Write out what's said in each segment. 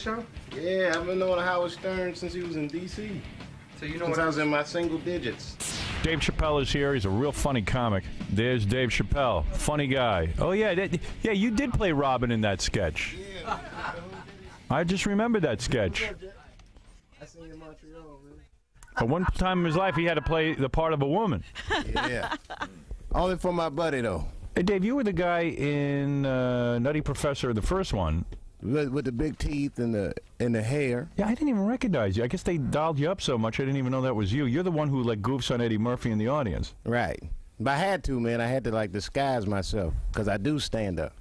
Show? Yeah, I've been knowing Howard Stern since he was in D.C. So you know Since what I was in my single digits. Dave Chappelle is here. He's a real funny comic. There's Dave Chappelle, funny guy. Oh yeah, yeah. You did play Robin in that sketch. Yeah. I just remembered that sketch. I seen you in Montreal, man. But one time in his life, he had to play the part of a woman. Yeah. Only for my buddy, though. Hey, Dave, you were the guy in Nutty Professor, the first one. With the big teeth and the hair. Yeah, I didn't even recognize you. I guess they dialed you up so much, I didn't even know that was you. You're the one who, like, goofs on Eddie Murphy in the audience. Right. But I had to, man. I had to, like, disguise myself because I do stand up.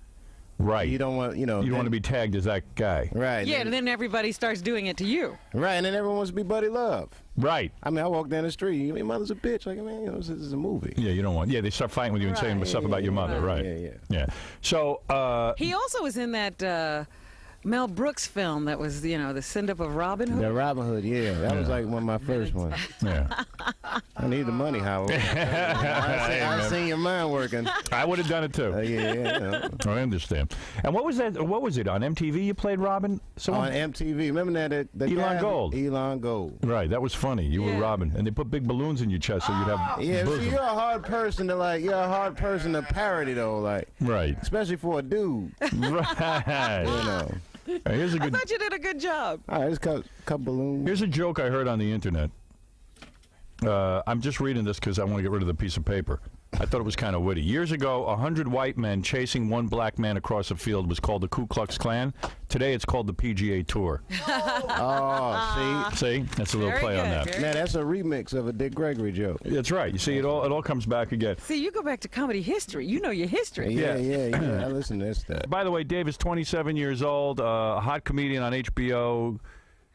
Right. You don't want, you know. You don't want to be tagged as that guy. Right. Yeah, and then everybody starts doing it to you. Right, and then everyone wants to be Buddy Love. Right. I mean, I walk down the street. Your mother's a bitch. Like, man, you know, this is a movie. Yeah, you don't want. Yeah, they start fighting with you and saying stuff about your mother. Right. Yeah. So. He also was in that Mel Brooks film that was, you know, the send-up of Robin Hood. The Robin Hood, yeah. That was like one of my first ones. Yeah. I need the money, Howard. I seen your mind working. I would have done it too. Yeah. I understand. And what was that? What was it on MTV? You played Robin. On MTV, remember that? Elon Gold. Elon Gold. Right, that was funny. You were Robin, and they put big balloons in your chest so you'd have. Yeah, bosom. see, you're a hard person to parody though, like. Right. Especially for a dude. Right. You know. Here's a I good. thought you did a good job. All right, just a couple balloons. Here's a joke I heard on the internet. I'm just reading this because I want to get rid of the piece of paper. I thought it was kind of witty. Years ago, 100 white men chasing one black man across a field was called the Ku Klux Klan. Today, it's called the PGA Tour. Oh, See? That's a little Very play on good, that. very man, that's a remix of a Dick Gregory joke. That's right. You see, it all comes back again. See, you go back to comedy history. You know your history. Yeah. I listen to that stuff. By the way, Dave is 27 years old, a hot comedian on HBO.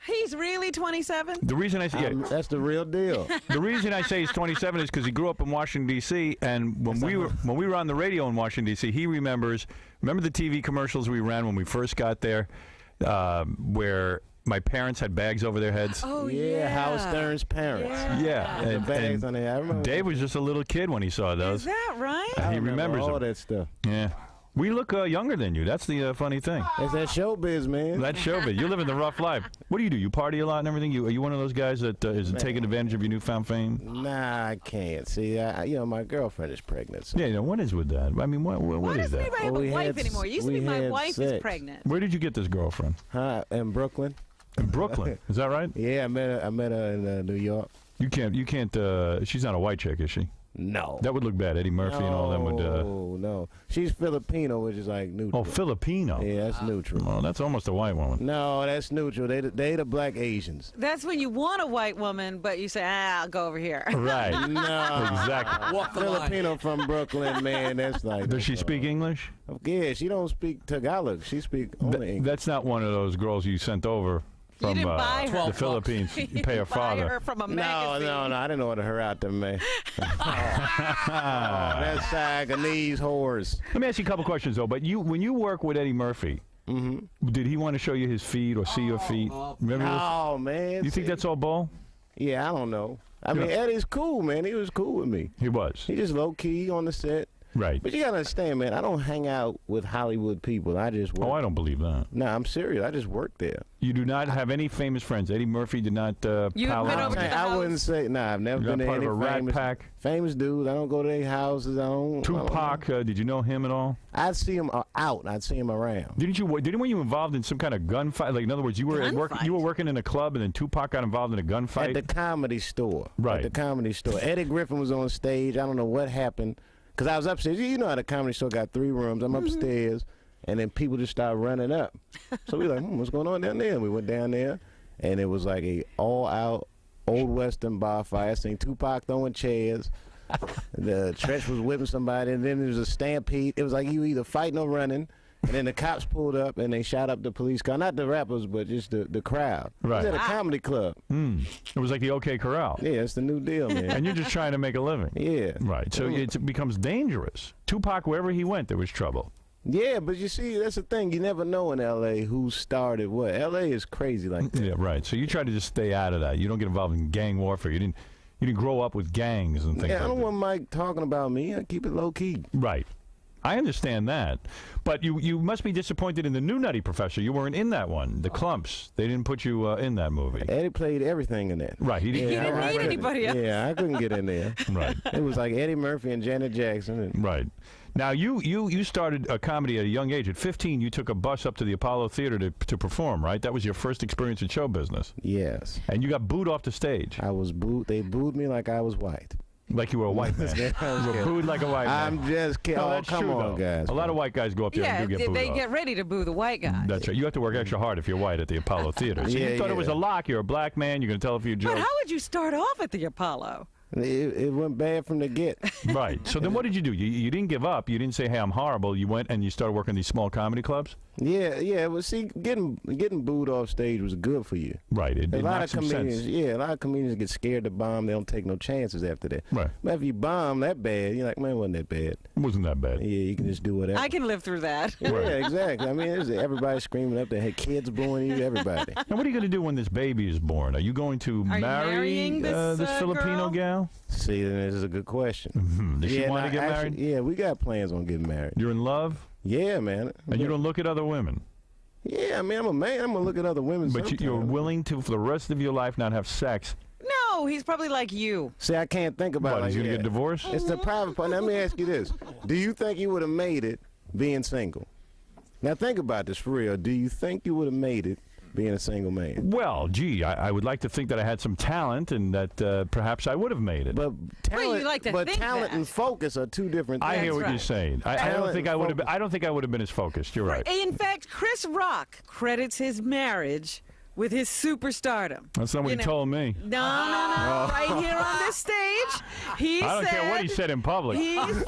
He's really 27? The reason I say That's the real deal. the reason I say he's 27 is because he grew up in Washington D.C. and when we were on the radio in Washington D.C., he remember the TV commercials we ran when we first got there, where my parents had bags over their heads. Oh yeah, Howard Stern's parents. Yeah, The bags on there. I remember. Dave was just a little kid when he saw those. Is that right? I He remember remembers all them. that stuff. Yeah. We look younger than you. That's the funny thing. It's that showbiz, man. That's showbiz. You live in the rough life. What do? You party a lot and everything? Are you one of those guys that is taking advantage of your newfound fame? Nah, I can't. See, my girlfriend is pregnant. So. Yeah, what is with that? I mean, what is doesn't that? anybody have Well, a we wife had anymore? It used to be we my had wife sex. is pregnant. Where did you get this girlfriend? Huh? In Brooklyn? In Brooklyn. Is that right? Yeah, I met her in New York. You can't. She's not a white chick, is she? No. That would look bad. Eddie Murphy and all them would. No. She's Filipino, which is like neutral. Oh, Filipino. Yeah, that's neutral. Oh, that's almost a white woman. No, that's neutral. They the black Asians. That's when you want a white woman, but you say, I'll go over here. Right. No. Exactly. Walk the line. Filipino from Brooklyn, man. That's like. Does she speak English? Yeah, she don't speak Tagalog. She speak only English. That's not one of those girls you sent over You from didn't buy her. the Philippines. You pay her Buy father. her from a No, magazine. I didn't order her out there, man. That's Saganese whores. Let me ask you a couple questions though. But when you work with Eddie Murphy, did he want to show you his feet or see your feet? Remember this? Oh, man. You think that's all bull? Yeah, I don't know. I mean, Eddie's cool, man. He was cool with me. He was. He just low-key on the set. Right. But you gotta understand, man, I don't hang out with Hollywood people. I just work. Oh, I don't believe that. No, I'm serious. I just work there. You do not have any famous friends. Eddie Murphy did not You've pal been around. over to the I wouldn't house? say, nah, I've never You're been not to part any of a rat famous, pack? famous dudes. I don't go to their houses. I don't. Tupac, did you know him at all? I'd see him out. I'd see him around. Didn't were you involved in some kind of gunfight? Like, in other words, you were Gunfight? working in a club, and then Tupac got involved in a gunfight. At the Comedy Store. Right. At the Comedy Store. Eddie Griffin was on stage. I don't know what happened. Because I was upstairs. You know how the Comedy Store got 3 rooms. I'm upstairs. And then people just started running up. So we were like, what's going on down there? And we went down there. And it was like a all-out Old Western bar fight. I seen Tupac throwing chairs. The Tretch was whipping somebody. And then there was a stampede. It was like you either fighting or running. And then the cops pulled up and they shot up the police car. Not the rappers, but just the crowd. Right. It was at a comedy club. It was like the OK Corral. Yeah, it's the new deal, man. And you're just trying to make a living. Yeah. Right. So it becomes dangerous. Tupac, wherever he went, there was trouble. Yeah, but you see, that's the thing. You never know in L.A. who started what. L.A. is crazy like that. Yeah, right. So you try to just stay out of that. You don't get involved in gang warfare. You didn't grow up with gangs and things like Yeah, I don't that. want Mike talking about me. I keep it low-key. Right. I understand that. But you must be disappointed in the new Nutty Professor. You weren't in that one. The Clumps. They didn't put you in that movie. Eddie played everything in that. Right. He He didn't need anybody else. Yeah, I couldn't get in there. Right. It was like Eddie Murphy and Janet Jackson. Right. Now, you started a comedy at a young age. At 15, you took a bus up to the Apollo Theater to perform, right? That was your first experience in show business. Yes. And you got booed off the stage. I was booed. They booed me like I was white. Like you were a white man. You were booed like a white man. I'm just kidding. No, Oh, that's come true, on, though. guys. A lot of white guys go up there Yeah, and do get booed they off. get ready to boo the white guys. That's right. You have to work extra hard if you're white at the Apollo Theater. So you thought it was a lock. You're a black man. You're going to tell a few jokes. But how would you start off at the Apollo? It went bad from the get. Right. So then what did you do? You didn't give up. You didn't say, hey, I'm horrible. You went and you started working these small comedy clubs? Yeah. Well, see, getting booed off stage was good for you. Right. It A lot knocked of some comedians, sense. a lot of comedians get scared to bomb. They don't take no chances after that. Right. But if you bomb that bad, you're like, man, it wasn't that bad. It wasn't that bad. Yeah, you can just do whatever. I can live through that. Yeah, exactly. I mean, everybody screaming up there. Hey, kids booing you, everybody. And what are you going to do when this baby is born? Are you going to Are you marry marrying this Filipino girl? gal? See, this is a good question. Does she want to get actually, married? Yeah, we got plans on getting married. You're in love? Yeah, man. And you don't look at other women? Yeah, I mean, I'm a man. I'm going to look at other women But you're sometime. willing to, for the rest of your life, not have sex? No, he's probably like you. See, I can't think about What, it. he's going to get divorced? It's the private part. Let me ask you this. Do you think you would have made it being single? Now, think about this for real. Do you think you would have made it being a single man? Well, gee, I would like to think that I had some talent and that perhaps I would have made it. But talent, you like to think talent that. and focus are two different things. I hear what you're right. saying. I don't Talent think I and would have. focus. I don't think I would have been as focused. You're right. In fact, Chris Rock credits his marriage with his superstardom. That's not what You he know- told me. No. Right here on this stage, he I don't said. care what he said in public. He said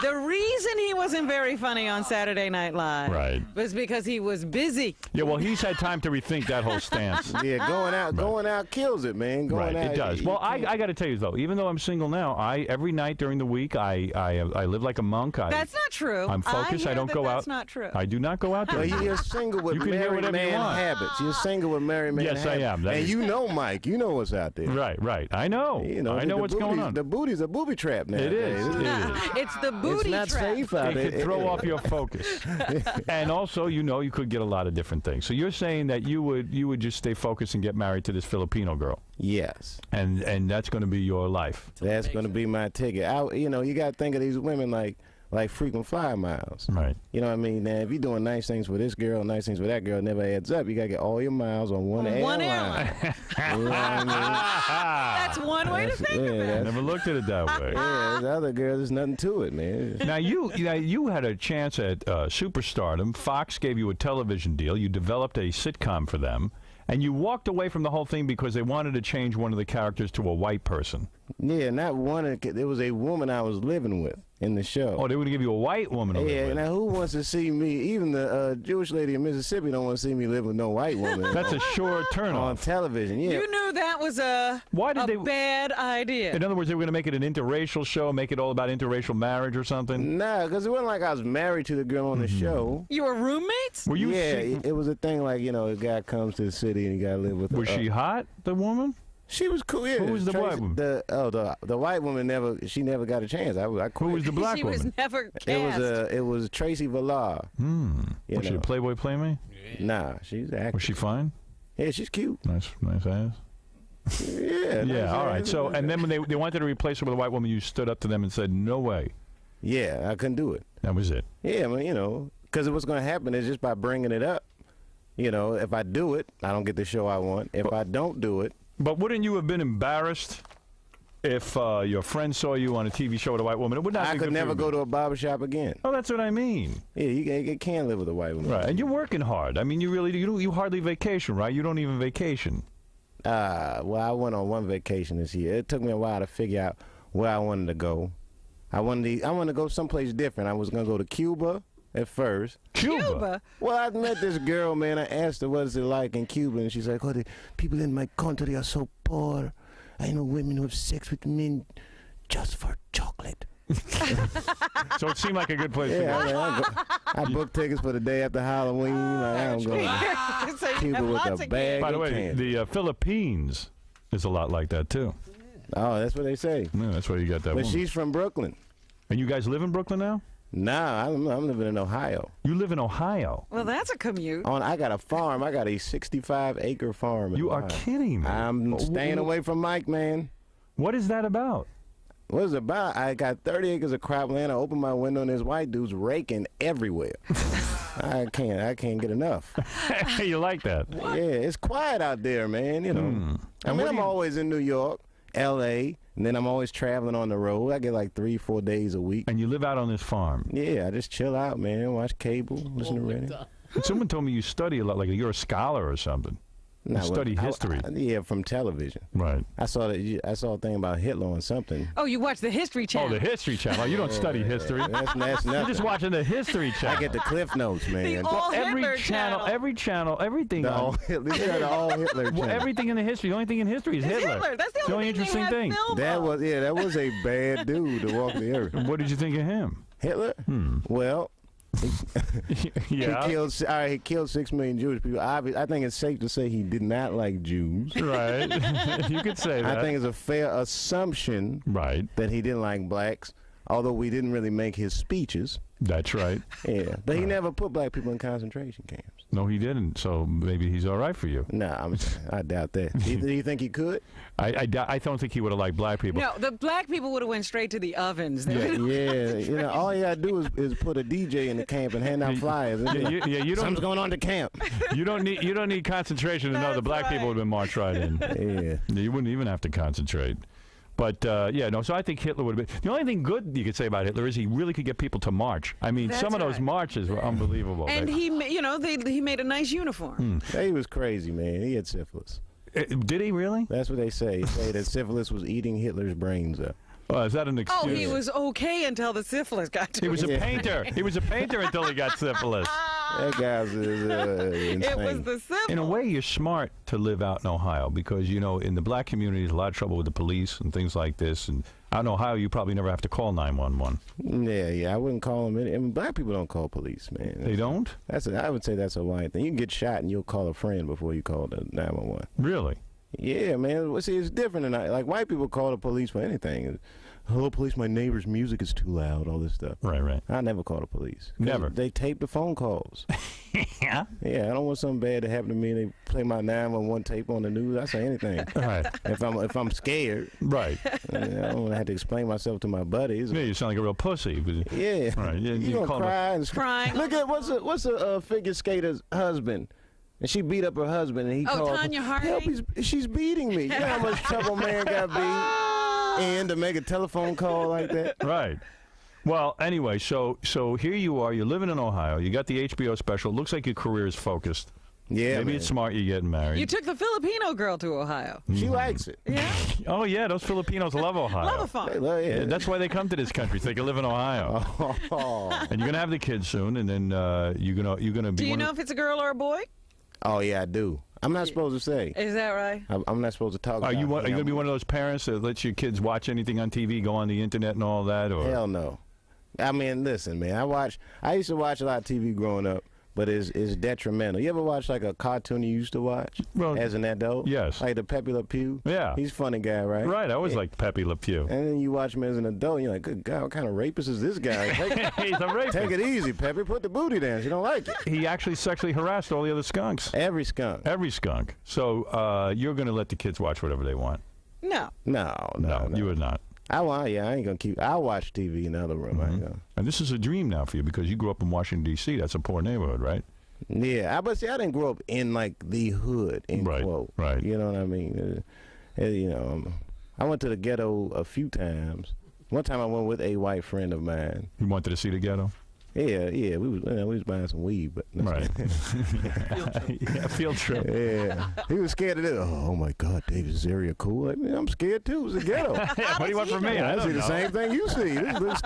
the reason he wasn't very funny on Saturday Night Live Right. was because he was busy. Yeah, well, he's had time to rethink that whole stance. Yeah, going out kills it, man. Going Right, out, it does. Well, I got to tell you though, even though I'm single now, every night during the week I live like a monk. That's not true. I'm focused. I hear don't that go out. That's not true. I do not go out Well, there. you're single with You can hear married whatever you man want. habits. You're single with married man Yes, I habits. am. That And is- you know, Mike. You know what's out there. Right. I know. You know, I know the what's going booty's- on. The booty's a booby trap now. It is. It's the booty It's not trap. safe out It there. could throw off your focus, and also, you could get a lot of different things. So you're saying that you would just stay focused and get married to this Filipino girl, Yes, and that's going to be your life, that's going to be my ticket. You got to think of these women like frequent flyer miles. right? You know what I mean? Now, if you're doing nice things for this girl, nice things for that girl, it never adds up. You got to get all your miles on one airline. One airline. You know what I That's one way to That's- think yeah, of it. I never looked at it that way. mean? Yeah, the other girl, there's nothing to it, man. Now you had a chance at superstardom. Fox gave you a television deal. You developed a sitcom for them, and you walked away from the whole thing because they wanted to change one of the characters to a white person. Yeah, not one. There was a woman I was living with in the show. Oh, they were going to give you a white woman to live Yeah, with. now who wants to see me? Even the Jewish lady in Mississippi don't want to see me live with no white woman. That's a sure on turnoff. television. Yeah, You knew that was a bad idea. In other words, they were going to make it an interracial show, make it all about interracial marriage or something. nah, because it wasn't like I was married to the girl on the show. You were roommates? Were you? Yeah, it was a thing like a guy comes to the city and you gotta live with her. Was she hot, the woman? She was cool. Yeah. Who was the white Tracy- woman? The white woman never got a chance. I Who quit. was the black she woman? was never cast. It was Tracy Villar. Was she a know. Playboy Playmate? Nah, she's acting. Was she fine? Yeah, she's cute. Nice ass. Yeah. Yeah, all right. So, and then when they wanted to replace her with a white woman, you stood up to them and said, "No way." Yeah, I couldn't do it. That was it. Yeah, I mean, because what's going to happen is just by bringing it up. If I do it, I don't get the show I want. If I don't do it, But wouldn't you have been embarrassed if your friend saw you on a TV show with a white woman? It would not. I could never go to a barbershop again. Oh, that's what I mean. Yeah, you can't live with a white woman. Right, and you're working hard. I mean, you really you hardly vacation, right? You don't even vacation. Well, I went on one vacation this year. It took me a while to figure out where I wanted to go. I wanted to go someplace different. I was going to go to Cuba at first. Cuba? Well, I met this girl, man. I asked her, what's it like in Cuba? And she's like, the people in my country are so poor. I know women who have sex with men just for chocolate. So it seemed like a good place to Yeah, go. I booked tickets for the day after Halloween. I'm going to So you Cuba have with lots a of bag By the of way, candy. the Philippines is a lot like that too. Oh, that's what they say. Yeah, that's why you got that But woman. she's from Brooklyn. And you guys live in Brooklyn now? Nah, I'm living in Ohio. You live in Ohio. Well, that's a commute. I got a farm. I got a 65-acre farm. You are kidding me. I'm staying away from Mike, man. What is that about? What is it about? I got 30 acres of cropland. I open my window and this white dude's raking everywhere. I can't get enough. You like that? Yeah, it's quiet out there, man. You know. I mean, I'm always in New York, L.A., and then I'm always traveling on the road. I get like 3-4 days a week. And you live out on this farm? Yeah, I just chill out, man. Watch cable, listen to radio. Someone told me you study a lot, like you're a scholar or something. Nah, study history. Yeah, from television. Right. I saw a thing about Hitler on something. Oh, you watch the History Channel. Oh, the History Channel. You don't study history. That's nothing. You're just watching the History Channel. I get the Cliff Notes, man. All Hitler every channel, everything. The all Hitler channel. Well, everything in the history. The only thing in history is Hitler. That's the only interesting thing. That was a bad dude to walk the earth. What did you think of him? Hitler? Well, Yeah. he killed 6 million Jewish people. I think it's safe to say he did not like Jews. Right. You could say that. I think it's a fair assumption that he didn't like blacks, although we didn't really make his speeches. That's right. Yeah, but he never put black people in concentration camps. No, he didn't. So maybe he's all right for you. Nah, I doubt that. Do you think he could? I don't think he would have liked black people. No, the black people would have went straight to the ovens. Yeah. You know, all you gotta do is put a DJ in the camp and hand out flyers. You don't. Something's going on to camp. You don't need concentration to know the black people would have been marched right in. Yeah. You wouldn't even have to concentrate. But, so I think Hitler would have been... The only thing good you could say about Hitler is he really could get people to march. I mean, some of those marches were unbelievable. And he made a nice uniform. He was crazy, man. He had syphilis. Did he really? That's what they say. They say that syphilis was eating Hitler's brains up. Oh, is that an excuse? Oh, he was okay until the syphilis got to him. He was a painter. He was a painter until he got syphilis. That guy's insane. It was the syphilis. In a way, you're smart to live out in Ohio because, in the black community, there's a lot of trouble with the police and things like this. And out in Ohio, you probably never have to call 911. Yeah, I wouldn't call them. I mean, black people don't call police, man. They don't? I would say that's a white thing. You can get shot and you'll call a friend before you call the 911. Really? Yeah, man. Well, see, it's different than like white people call the police for anything. Hello, police. My neighbor's music is too loud. All this stuff. Right. I never call the police. Never. They tape the phone calls. Yeah. Yeah, I don't want something bad to happen to me. They play my 911 tape on the news. I say anything. Right. If I'm scared. Right. I don't have to explain myself to my buddies. Yeah, you sound like a real pussy. Yeah. Right. You gonna cry and crying. Look at what's a figure skater's husband. And she beat up her husband, and he called. Tanya Harding? Help! She's beating me. You know how much trouble man got beat, and to make a telephone call like that. Right. Well, anyway, so here you are. You're living in Ohio. You got the HBO special. Looks like your career is focused. Yeah, maybe it's smart you're getting married. You took the Filipino girl to Ohio. She likes it. Yeah. Oh yeah, those Filipinos love Ohio. Love a fun. Yeah. That's why they come to this country, so they can live in Ohio. Oh. And you're gonna have the kids soon, and then you're gonna be. Do you know if it's a girl or a boy? Oh yeah, I do. I'm not supposed to say. Is that right? I'm not supposed to talk. Are you about going to be one of those parents that lets your kids watch anything on TV, go on the internet, and all that? Or hell no. I mean, listen, man. I used to watch a lot of TV growing up, but it's detrimental. You ever watch like a cartoon you used to watch as an adult? Yes. Like the Pepe Le Pew? Yeah. He's a funny guy, right? Right. I always liked Pepe Le Pew. And then you watch him as an adult, and you're like, good God, what kind of rapist is this guy? He's a rapist. Take it easy, Pepe. Put the booty down. She don't like it. He actually sexually harassed all the other skunks. Every skunk. Every skunk. So you're going to let the kids watch whatever they want? No. No. You would not. I ain't gonna keep. I'll watch TV in the other room. I ain't gonna. And this is a dream now for you because you grew up in Washington D.C. That's a poor neighborhood, right? Yeah, but see, I didn't grow up in like the hood. Quote. Right. You know what I mean? I went to the ghetto a few times. One time I went with a white friend of mine. You wanted to see the ghetto? Yeah, we was buying some weed, but right. Field trip. Yeah, he was scared of it. Oh my God, Dave, is this area cool? Like, man, I'm scared too. It's a ghetto. What do you want from me? I see the same thing you see. Just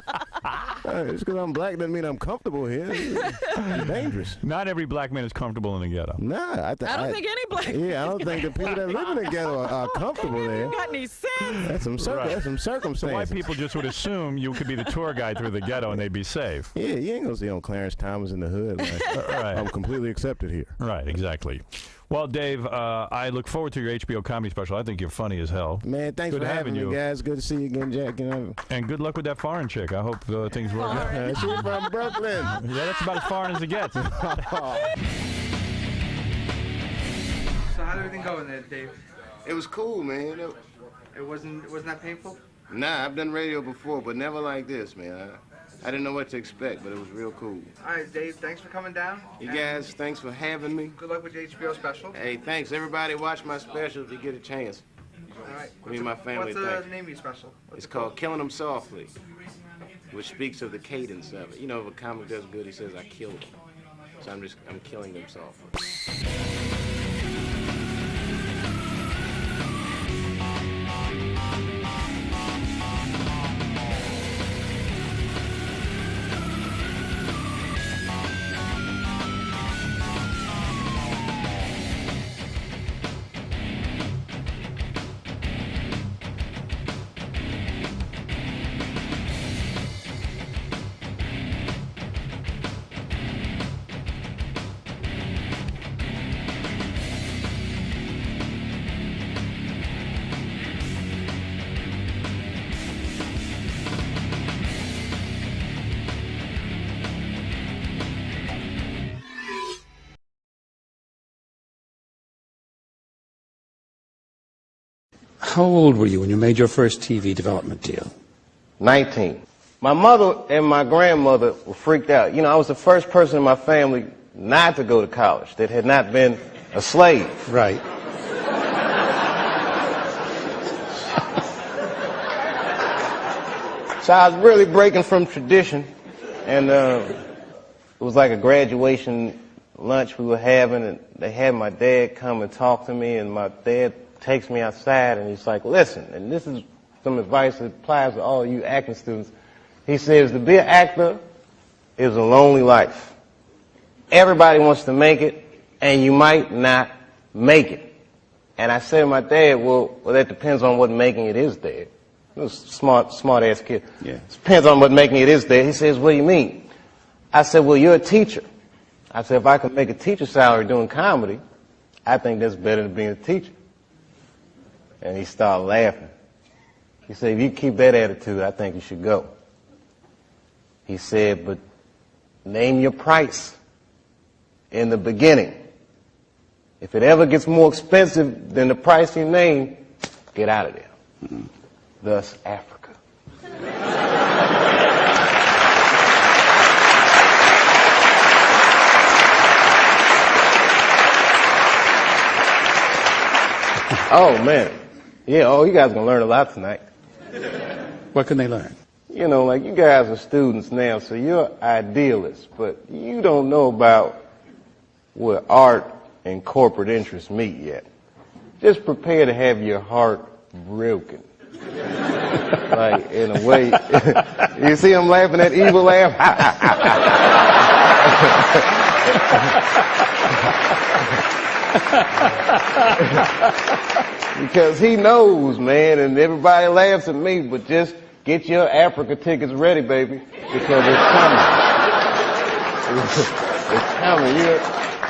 because I'm black doesn't mean I'm comfortable here. It's dangerous. Not every black man is comfortable in the ghetto. Nah, I don't think any black. Yeah, I don't think the people that live in the ghetto are comfortable there. Got any sense? That's some circumstances. So white people just would assume you could be the tour guide through the ghetto and they'd be safe. Yeah, you ain't gonna see on Clarence Thomas in the hood. Like, right. I'm completely accepted here. Right, exactly. Well, Dave, I look forward to your HBO comedy special. I think you're funny as hell. Man, thanks Good for having having me, you. guys. Good to see you again, Jack. And good luck with that foreign chick. I hope things work out. She's from Brooklyn. Yeah, that's about as foreign as it gets. So how did everything go in there, Dave? It was cool, man. It wasn't that painful? Nah, I've done radio before, but never like this, man. I didn't know what to expect, but it was real cool. All right, Dave, thanks for coming down. You guys, thanks for having me. Good luck with your HBO special. Hey, thanks. Everybody watch my special if you get a chance. All right. Me and my family, What's the thanks. name of your special? It's called Killing Them Softly, which speaks of the cadence of it. You know, if a comic does good, he says, I killed him. So I'm killing them softly. How old were you when you made your first TV development deal? 19. My mother and my grandmother were freaked out. You know, I was the first person in my family not to go to college that had not been a slave. Right. So I was really breaking from tradition, and it was like a graduation lunch we were having, and they had my dad come and talk to me, and my dad takes me outside, and he's like, listen, and this is some advice that applies to all you acting students. He says, to be an actor is a lonely life. Everybody wants to make it, and you might not make it. And I said to my dad, well, that depends on what making it is, Dad. He was a smart-ass kid. Yeah. It depends on what making it is, Dad. He says, what do you mean? I said, well, you're a teacher. I said, if I could make a teacher salary doing comedy, I think that's better than being a teacher. And he started laughing. He said, if you keep that attitude, I think you should go. He said, but name your price in the beginning. If it ever gets more expensive than the price you name, get out of there. Mm-hmm. Thus, Africa. Oh, man. Yeah, you guys are going to learn a lot tonight. What can they learn? You know, like, you guys are students now, so you're idealists, but you don't know about where art and corporate interests meet yet. Just prepare to have your heart broken. Like, in a way, you see him laughing that evil laugh? Because he knows, man, and everybody laughs at me, but just get your Africa tickets ready, baby, because it's coming. It's coming.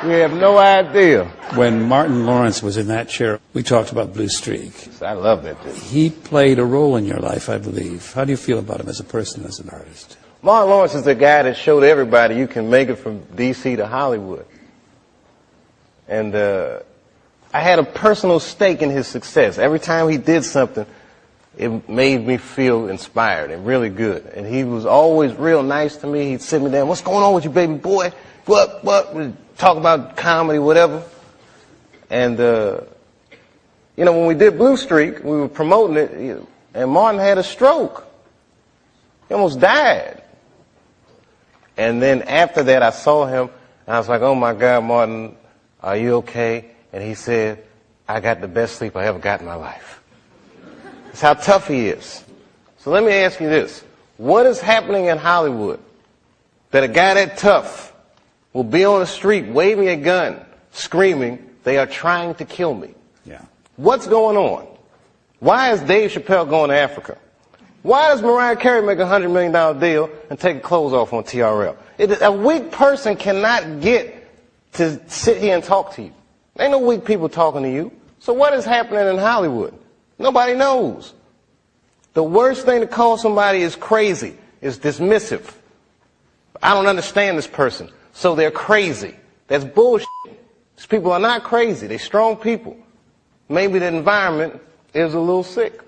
You have no idea. When Martin Lawrence was in that chair, we talked about Blue Streak. I love that dude. He played a role in your life, I believe. How do you feel about him as a person, as an artist? Martin Lawrence is the guy that showed everybody you can make it from D.C. to Hollywood. And I had a personal stake in his success. Every time he did something, it made me feel inspired and really good. And he was always real nice to me. He'd sit me down, what's going on with you, baby boy? What? We'd talk about comedy, whatever. And, you know, when we did Blue Streak, we were promoting it, and Martin had a stroke. He almost died. And then after that, I saw him, and I was like, oh, my God, Martin, are you okay? And he said, I got the best sleep I ever got in my life. That's how tough he is. So let me ask you this. What is happening in Hollywood that a guy that tough will be on the street waving a gun, screaming, they are trying to kill me? Yeah. What's going on? Why is Dave Chappelle going to Africa? Why does Mariah Carey make a $100 million deal and take her clothes off on TRL? A weak person cannot get to sit here and talk to you. Ain't no weak people talking to you. So what is happening in Hollywood? Nobody knows. The worst thing to call somebody is crazy, is dismissive. I don't understand this person, so they're crazy. That's bullshit. These people are not crazy. They're strong people. Maybe the environment is a little sick.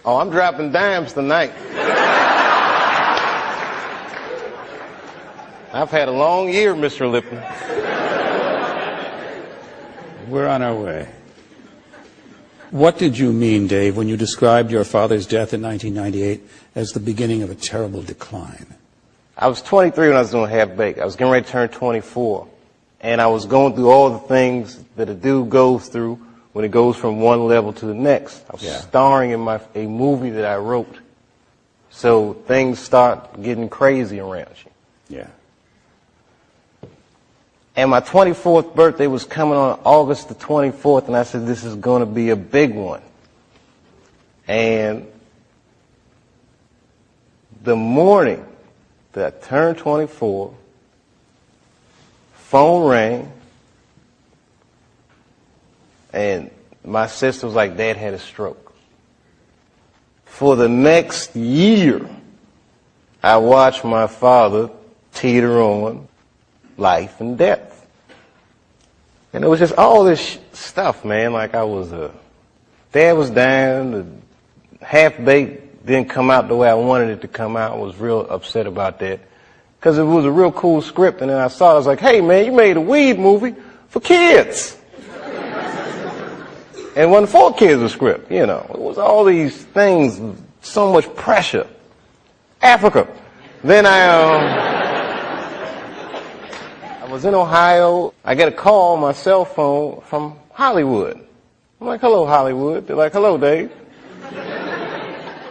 Oh, I'm dropping dimes tonight. I've had a long year, Mr. Lipton. We're on our way. What did you mean, Dave, when you described your father's death in 1998 as the beginning of a terrible decline? I was 23 when I was doing Half Baked. I was getting ready to turn 24. And I was going through all the things that a dude goes through when it goes from one level to the next. I was starring in a movie that I wrote. So things start getting crazy around you. Yeah. And my 24th birthday was coming on August the 24th, and I said, this is going to be a big one. And the morning that I turned 24, phone rang, and my sister was like, Dad had a stroke. For the next year, I watched my father teeter on life and death. And it was just all this stuff, man. Like Dad was dying, the Half Baked didn't come out the way I wanted it to come out. I was real upset about that. Because it was a real cool script, and then I saw it, I was like, hey man, you made a weed movie for kids. And it wasn't for kids, a script, you know. It was all these things, so much pressure. Africa. Then I was in Ohio. I get a call on my cell phone from Hollywood. I'm like, hello, Hollywood. They're like, hello, Dave.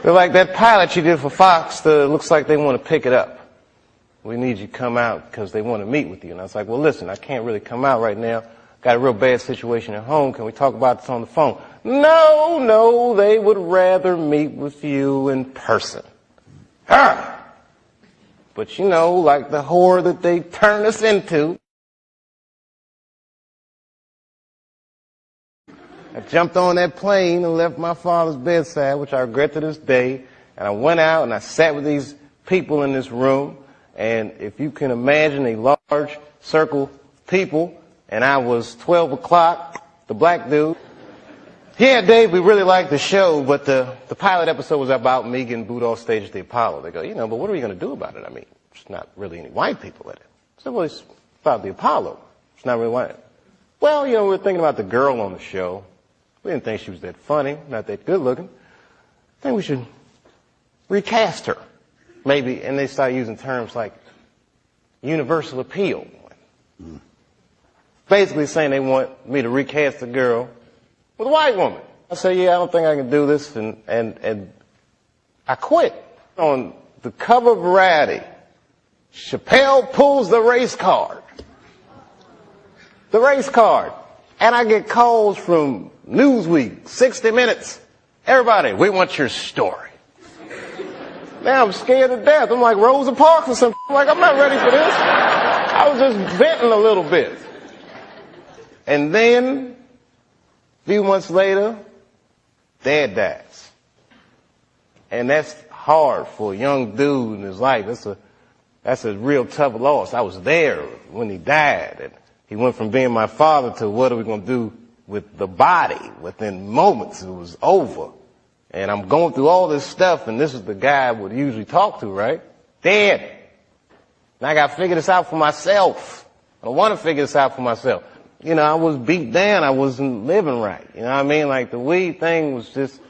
They're like, that pilot you did for Fox, looks like they want to pick it up. We need you to come out because they want to meet with you. And I was like, well, listen, I can't really come out right now. Got a real bad situation at home. Can we talk about this on the phone? No, they would rather meet with you in person. But you know, like the whore that they turned us into. I jumped on that plane and left my father's bedside, which I regret to this day. And I went out and I sat with these people in this room. And if you can imagine a large circle of people, and I was 12 o'clock, the black dude. Yeah, Dave, we really liked the show, but the pilot episode was about me getting booed off stage at the Apollo. They go, but what are we going to do about it? I mean, there's not really any white people in it. So, well, it's about the Apollo. It's not really white. Well, we were thinking about the girl on the show. We didn't think she was that funny, not that good looking. I think we should recast her. Maybe, and they started using terms like universal appeal. Basically saying they want me to recast the girl with a white woman. I said, yeah, I don't think I can do this, and I quit. On the cover of Variety, Chappelle pulls the race card. The race card. And I get calls from Newsweek, 60 Minutes. Everybody, we want your story. Now I'm scared to death. I'm like Rosa Parks or something. I'm like, I'm not ready for this. I was just venting a little bit. And then, a few months later, Dad dies. And that's hard for a young dude in his life. That's a real tough loss. I was there when he died. And he went from being my father to what are we going to do with the body? Within moments, it was over. And I'm going through all this stuff, and this is the guy I would usually talk to, right? Dad. And I got to figure this out for myself. I don't want to figure this out for myself. I was beat down. I wasn't living right. You know what I mean? Like the weed thing was just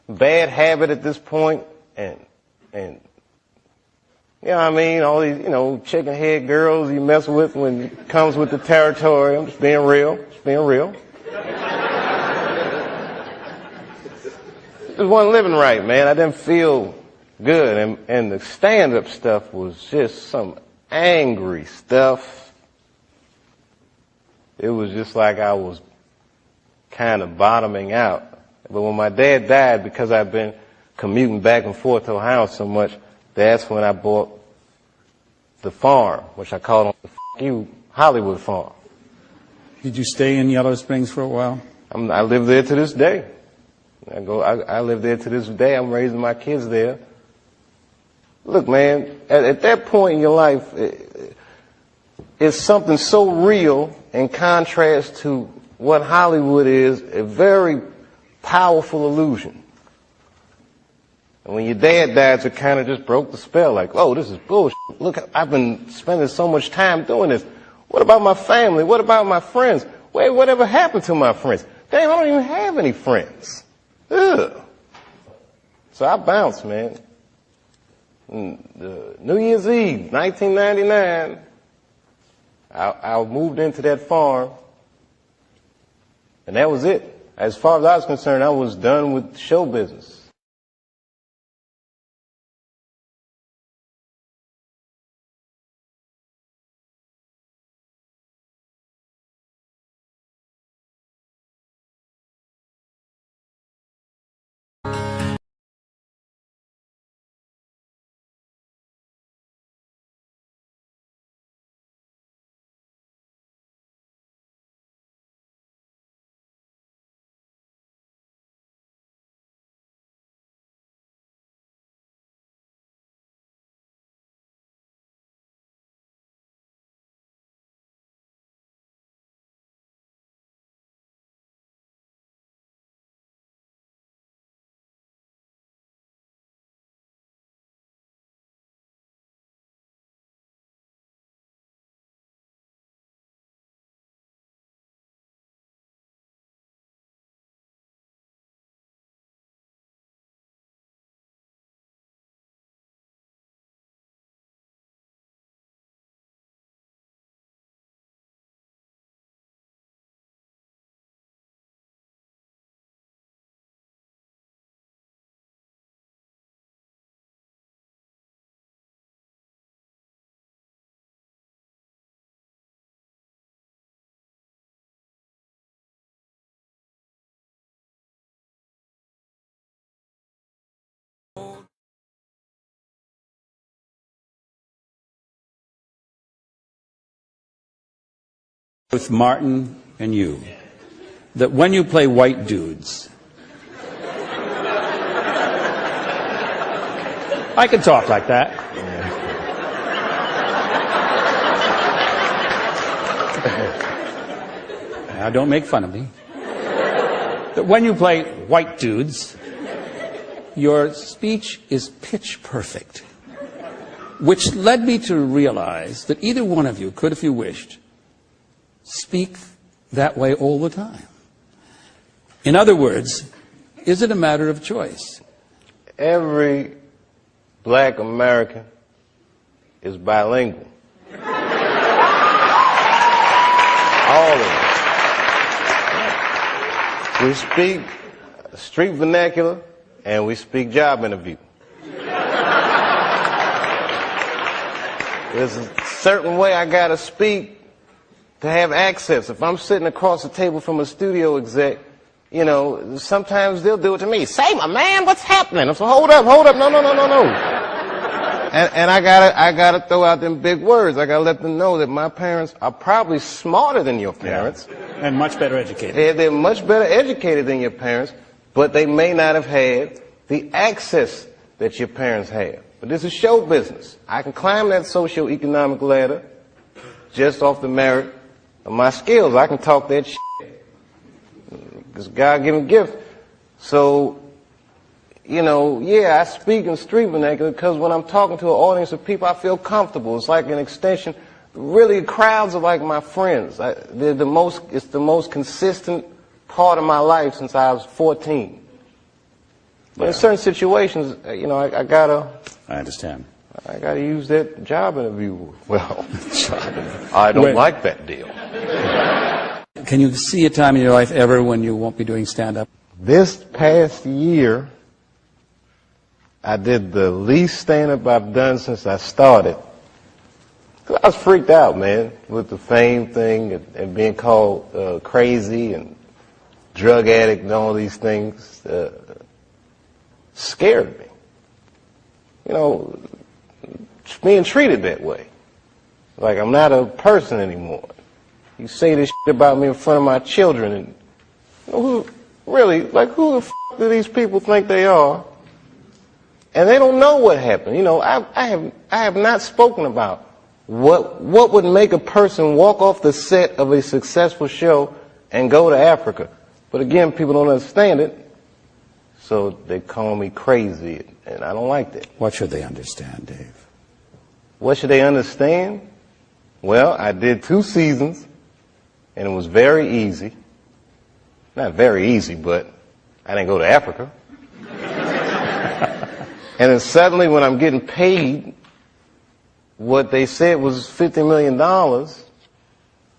bad habit at this point, and You know what I mean? All these, chicken head girls you mess with when it comes with the territory. I'm just being real. Just being real. Just wasn't living right, man. I didn't feel good. And the stand-up stuff was just some angry stuff. It was just like I was kind of bottoming out. But when my dad died, because I've been commuting back and forth to Ohio so much, that's when I bought the farm, which I called the Hollywood farm. Did you stay in Yellow Springs for a while? I live there to this day. I live there to this day. I'm raising my kids there. Look, man, at that point in your life, it's something so real in contrast to what Hollywood is, a very powerful illusion. And when your dad died, it kind of just broke the spell. Like, oh, this is bullshit. Look, I've been spending so much time doing this. What about my family? What about my friends? Wait, whatever happened to my friends? Damn, I don't even have any friends. Ugh. So I bounced, man. New Year's Eve, 1999, I moved into that farm, and that was it. As far as I was concerned, I was done with show business. With Martin and you, that when you play white dudes, I can talk like that. Now don't make fun of me. That when you play white dudes, your speech is pitch perfect, which led me to realize that either one of you could, if you wished, speak that way all the time. In other words, is it a matter of choice? Every black American is bilingual. All of them. We speak street vernacular and we speak job interview. There's a certain way I gotta speak to have access. If I'm sitting across the table from a studio exec, sometimes they'll do it to me. Say, my man, what's happening? I'm so, hold up, no. And I gotta throw out them big words. I gotta let them know that my parents are probably smarter than your parents. Yeah. And much better educated. They're much better educated than your parents, but they may not have had the access that your parents have. But this is show business. I can climb that socio-economic ladder just off the merit of my skills. I can talk that shit. It's a God-given gift. So, I speak in street vernacular because when I'm talking to an audience of people, I feel comfortable. It's like an extension. Really, crowds are like my friends. It's the most consistent part of my life since I was 14. But in certain situations, I gotta... I understand. I got to use that job interview. Well, I don't Wait. like that deal. Can you see a time in your life ever when you won't be doing stand-up? This past year, I did the least stand-up I've done since I started. 'Cause I was freaked out, man, with the fame thing and being called crazy and drug addict and all these things. Scared me. You know, being treated that way. Like I'm not a person anymore. You say this shit about me in front of my children, and you know, who the f*** do these people think they are? And they don't know what happened. You know, I have not spoken about what would make a person walk off the set of a successful show and go to Africa. But again, people don't understand it, so they call me crazy, and I don't like that. What should they understand, Dave? What should they understand? Well, I did 2 seasons, and it was very easy. Not very easy, but I didn't go to Africa. And then suddenly when I'm getting paid what they said was $50 million,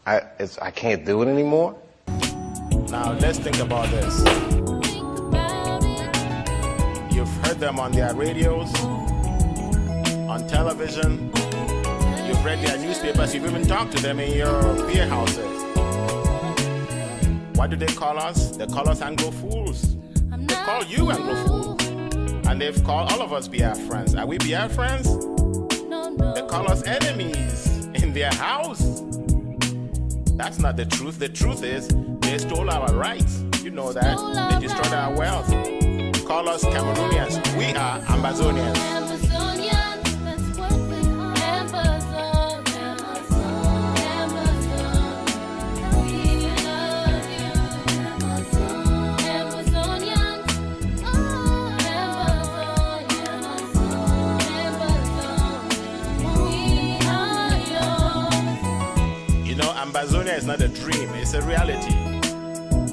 I can't do it anymore. Now let's think about this. You've heard them on their radios, on television, you've read their newspapers, you've even talked to them in your beer houses. What do they call us? They call us Anglo fools. They call you Anglo fools. And they've called all of us Biafrans. Are we Biafrans? They call us enemies in their house. That's not the truth. The truth is they stole our rights. You know that. They destroyed our wealth. Call us Cameroonians. We are Ambazonians. Ambazonia is not a dream, it's a reality.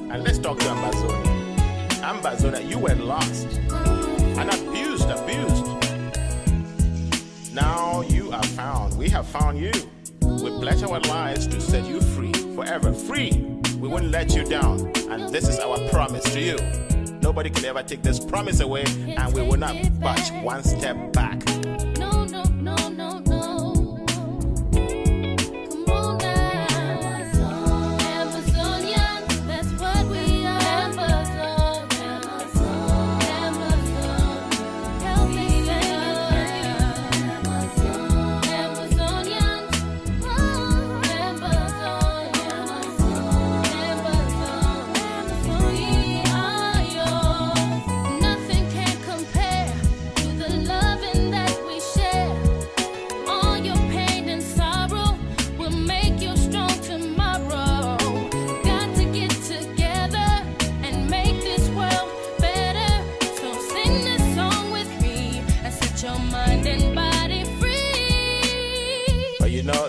And let's talk to Ambazonia. Ambazonia, you were lost and abused. Now you are found. We have found you. We pledge our lives to set you free, forever free. We won't let you down. And this is our promise to you. Nobody can ever take this promise away, and we will not budge one step back.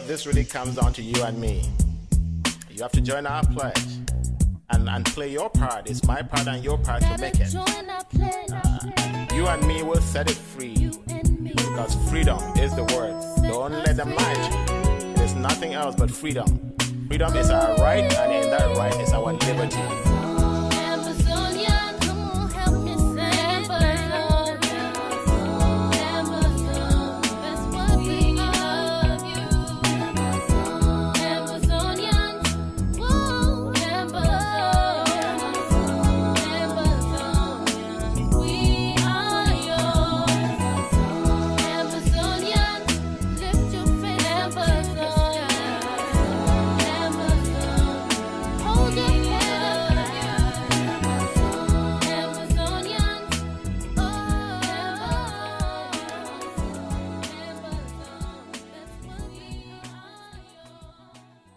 This really comes down to you and me. You have to join our pledge and play your part. It's my part and your part to make it. You and me will set it free, because freedom is the word. Don't let them lie to you. There's nothing else but freedom. Freedom is our right, and in that right is our liberty.